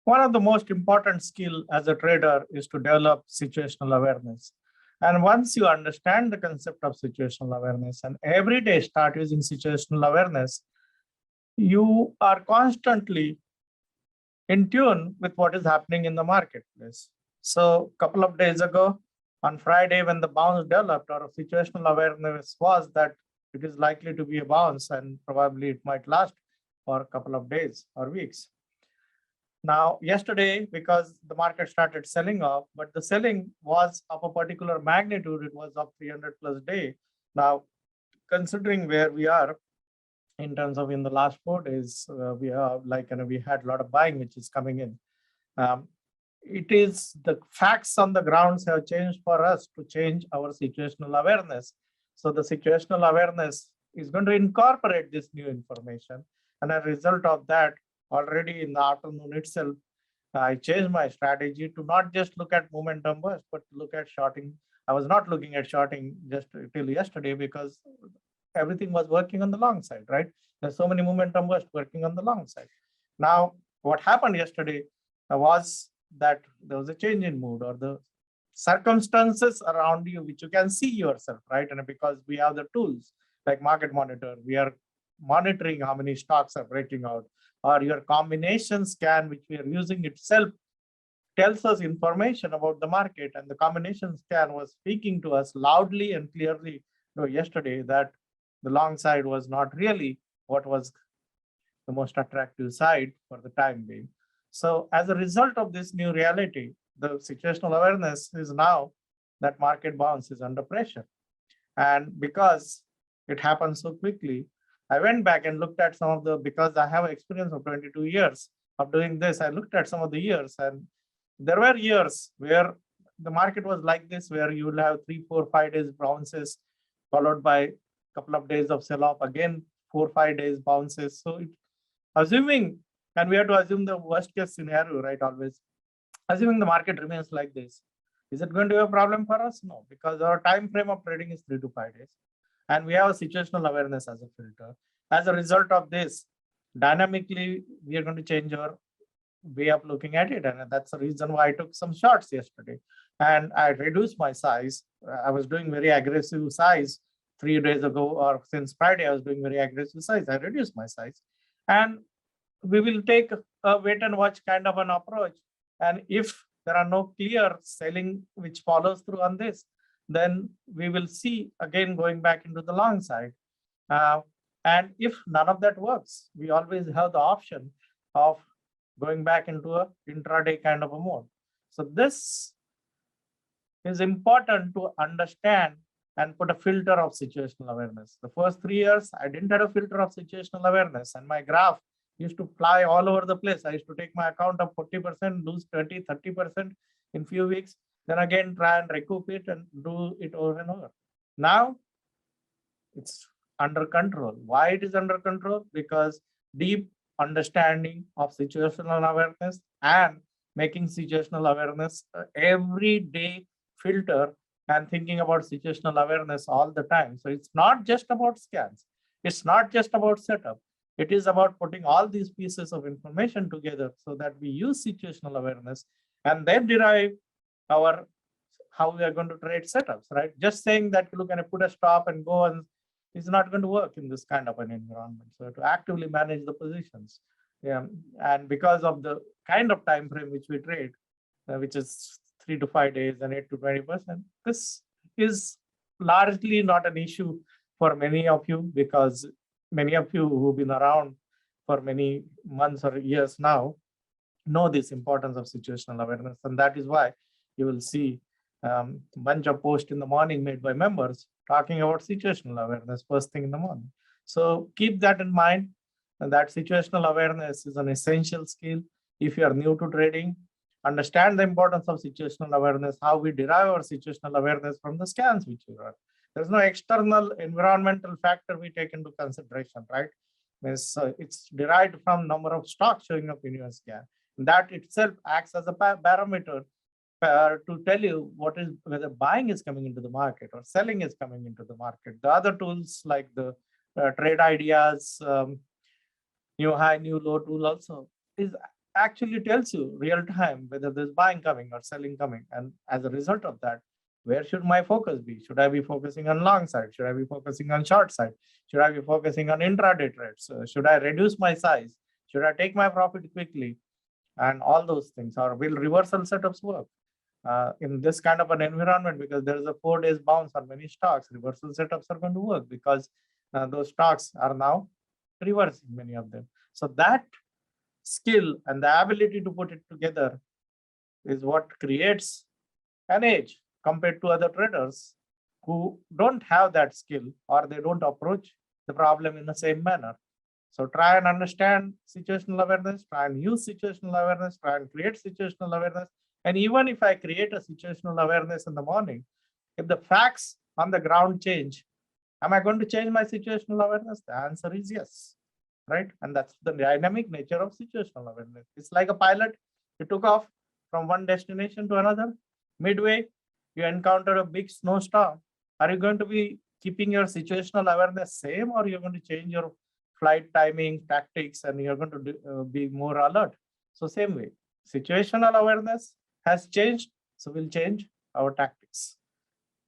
One of the most important skill as a trader is to develop situational awareness. And once you understand the concept of situational awareness and every day start using situational awareness, you are constantly in tune with what is happening in the marketplace. So a couple of days ago, on Friday, when the bounce developed, our situational awareness was that it is likely to be a bounce and probably it might last for a couple of days or weeks. Now, yesterday, because the market started selling off, but the selling was of a particular magnitude, it was of 300 plus day. Now, considering where we are in terms of in the last 4 days, we are like, we had a lot of buying which is coming in. Um, it is the facts on the grounds have changed for us to change our situational awareness. So the situational awareness is going to incorporate this new information. And as a result of that, already in the afternoon itself, I changed my strategy to not just look at momentum burst, but look at shorting. I was not looking at shorting just till yesterday because everything was working on the long side, right? There's so many momentum burst working on the long side. Now, what happened yesterday was that there was a change in mood or the circumstances around you, which you can see yourself, right? And because we have the tools like Market Monitor, we are monitoring how many stocks are breaking out, or your combination scan, which we are using itself, tells us information about the market. And the combination scan was speaking to us loudly and clearly yesterday that the long side was not really what was the most attractive side for the time being. So as a result of this new reality, the situational awareness is now that market bounce is under pressure. And because it happens so quickly, I went back and looked at some of the, because I have experience of 22 years of doing this, I looked at some of the years, and there were years where the market was like this, where you will have 3, 4, 5 days bounces, followed by a couple of days of sell-off, again 4, 5 days bounces. So assuming, and we have to assume the worst case scenario, right, always. Assuming the market remains like this, is it going to be a problem for us? No, because our time frame of trading is 3 to 5 days. And we have a situational awareness as a filter. As a result of this, dynamically, we are going to change our way of looking at it. And that's the reason why I took some shots yesterday. And I reduced my size. I was doing very aggressive size 3 days ago, or since Friday, I was doing very aggressive size. I reduced my size. And we will take a wait and watch kind of an approach. And if there are no clear selling which follows through on this, then we will see again going back into the long side. And if none of that works, we always have the option of going back into a intraday kind of a mode. So this is important to understand and put a filter of situational awareness. The first 3 years, I didn't have a filter of situational awareness, and my graph used to fly all over the place. I used to take my account of 40%, lose 20, 30% in few weeks, then again try and recoup it and do it over and over. Now it's under control. Why it is under control? Because deep understanding of situational awareness and making situational awareness everyday filter and thinking about situational awareness all the time. So it's not just about scans. It's not just about setup. It is about putting all these pieces of information together so that we use situational awareness and then derive our how we are going to trade setups, right? Just saying that, look, and I put a stop and go and is not going to work in this kind of an environment. So to actively manage the positions. Yeah, and because of the kind of time frame which we trade, which is 3 to 5 days and 8 to 20%, this is largely not an issue for many of you, because many of you who've been around for many months or years now know this importance of situational awareness. And that is why you will see a bunch of posts in the morning made by members talking about situational awareness first thing in the morning. So keep that in mind, and that situational awareness is an essential skill. If you are new to trading, understand the importance of situational awareness, how we derive our situational awareness from the scans which we run. There's no external environmental factor we take into consideration, right? It's derived from number of stocks showing up in your scan. And that itself acts as a barometer to tell you what is, whether buying is coming into the market or selling is coming into the market. The other tools like the trade ideas, new high, new low tool also is actually tells you real time whether there's buying coming or selling coming. And as a result of that, where should my focus be? Should I be focusing on long side? Should I be focusing on short side? Should I be focusing on intraday trades? Should I reduce my size? Should I take my profit quickly? And all those things. Or will reversal setups work? In this kind of an environment, because there is a 4 days bounce on many stocks, reversal setups are going to work because those stocks are now reversing, many of them. So that skill and the ability to put it together is what creates an edge compared to other traders who don't have that skill, or they don't approach the problem in the same manner. So try and understand situational awareness, try and use situational awareness, try and create situational awareness. And even if I create a situational awareness in the morning, if the facts on the ground change, am I going to change my situational awareness? The answer is yes, right? And that's the dynamic nature of situational awareness. It's like a pilot. You took off from one destination to another. Midway, you encounter a big snowstorm. Are you going to be keeping your situational awareness same, or you're going to change your flight timing, tactics, and you're going to be more alert? So same way, situational awareness has changed, so we'll change our tactics.